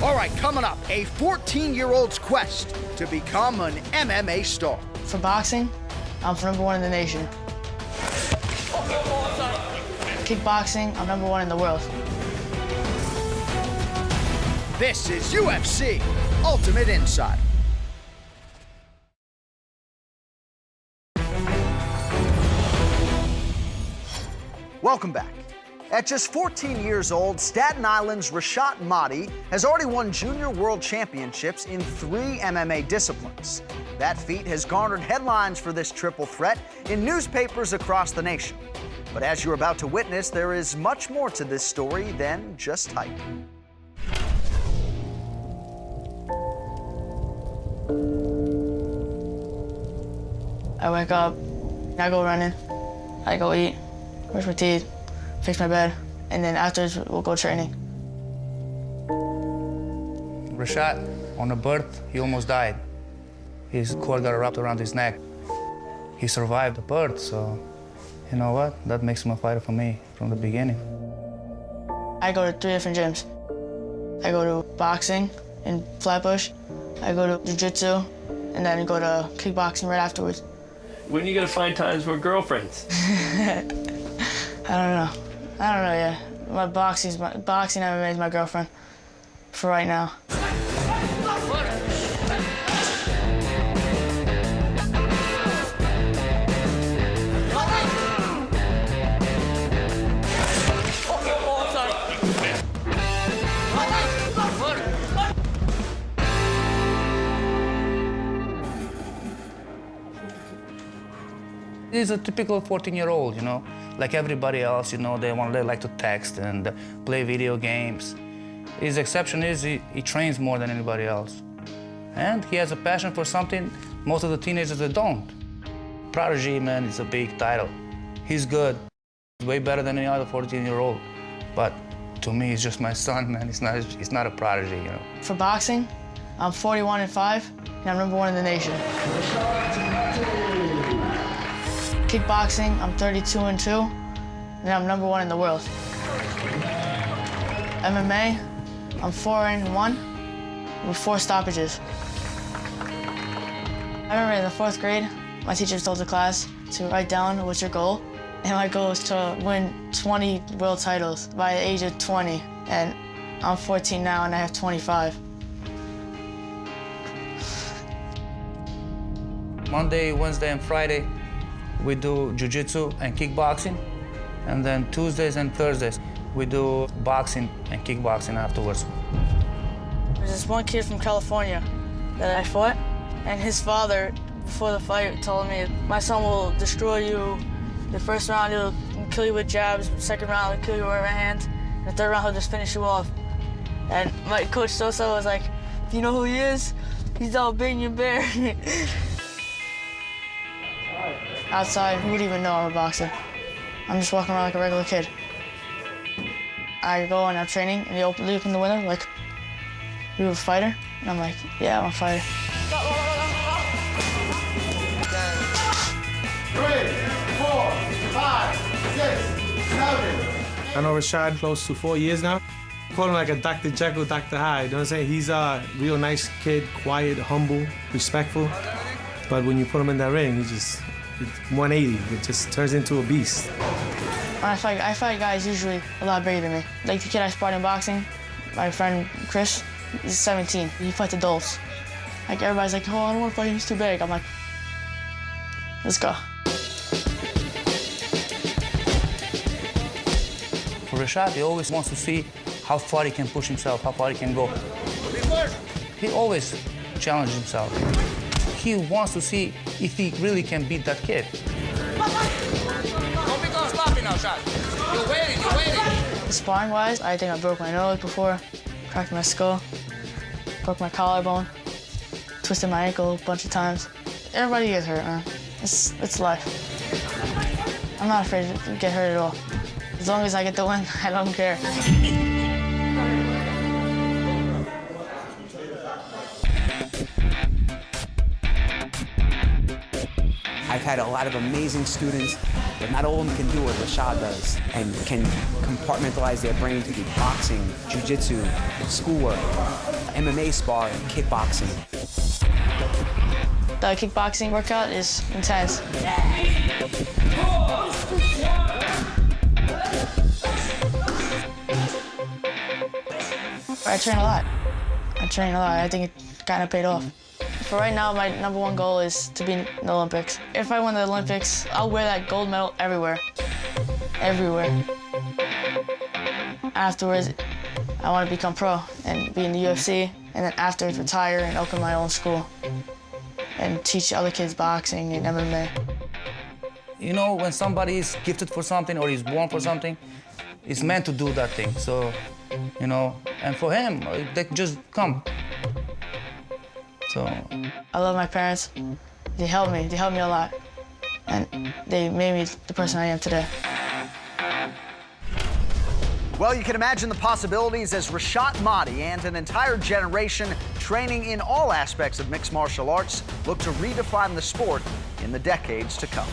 All right, coming up, a 14-year-old's quest to become an MMA star. For boxing, I'm #1 in the nation. Kickboxing, I'm #1 in the world. This is UFC Ultimate Insider. Welcome back. At just 14 years old, Staten Island's Rashat has already won junior world championships in 3 MMA disciplines. That feat has garnered headlines for this triple threat in newspapers across the nation. But as you're about to witness, there is much more to this story than just height. I wake up, I go running, I go eat, brush my teeth, fix my bed, and then afterwards we'll go training. Rashat, on the birth, he almost died. His cord got wrapped around his neck. He survived the birth, so you know what? That makes him a fighter for me from the beginning. I go to 3 different gyms. I go to boxing in Flatbush, I go to jiu-jitsu, and then I go to kickboxing right afterwards. When are you gonna find times for girlfriends? I don't know yet. My boxing MMA is my girlfriend for right now. He's a typical 14-year-old, you know, like everybody else, you know, they like to text and play video games. His exception is he trains more than anybody else. And he has a passion for something most of the teenagers they don't. Prodigy, man, is a big title. He's good, way better than any other 14-year-old. But to me, he's just my son, man. He's not a prodigy, you know. For boxing, I'm 41-5, and I'm #1 in the nation. Kickboxing, I'm 32-2, and I'm #1 in the world. MMA, I'm 4-1 with 4 stoppages. I remember in the 4th grade, my teacher told the class to write down what's your goal, and my goal is to win 20 world titles by the age of 20, and I'm 14 now, and I have 25. Monday, Wednesday, and Friday, we do jiu-jitsu and kickboxing. And then Tuesdays and Thursdays, we do boxing and kickboxing afterwards. There's this one kid from California that I fought, and his father, before the fight, told me, my son will destroy you. The first round, he'll kill you with jabs. The second round, he'll kill you with right hand. And the third round, he'll just finish you off. And my coach Sosa was like, do you know who he is? He's Albanian bear. Outside, who would even know I'm a boxer? I'm just walking around like a regular kid. I go and I'm training, and they open the window, like, you a fighter? And I'm like, yeah, I'm a fighter. 3, 4, 5, 6, 7. I know Rashat close to 4 years now. I call him like a Dr. Jekyll, Dr. Hyde, you know what I'm saying? He's a real nice kid, quiet, humble, respectful. But when you put him in that ring, he just, 180, it just turns into a beast. When I fight guys usually a lot bigger than me. Like the kid I sparred in boxing, my friend Chris, he's 17. He fights adults. Like everybody's like, oh, I don't want to fight him, he's too big. I'm like, let's go. For Rashat, he always wants to see how far he can push himself, how far he can go. He always challenges himself. He wants to see if he really can beat that kid. Don't become sloppy now, Shot. You're waiting. Sparring-wise, I think I broke my nose before, cracked my skull, broke my collarbone, twisted my ankle a bunch of times. Everybody gets hurt, man. It's life. I'm not afraid to get hurt at all. As long as I get the win, I don't care. I've had a lot of amazing students But not all of them can do what Rashat does and can compartmentalize their brain to do boxing, jiu-jitsu, schoolwork, MMA sparring, kickboxing. The kickboxing workout is intense. I train a lot. I think it kind of paid off. For right now, my #1 goal is to be in the Olympics. If I win the Olympics, I'll wear that gold medal everywhere. Everywhere. Afterwards, I want to become pro and be in the UFC, and then afterwards retire and open my own school and teach other kids boxing and MMA. You know, when somebody is gifted for something or is born for something, it's meant to do that thing. So, you know, and for him, they just come. So. I love my parents. They helped me a lot. And they made me the person I am today. Well, you can imagine the possibilities as Rashat Mahdi and an entire generation training in all aspects of mixed martial arts look to redefine the sport in the decades to come.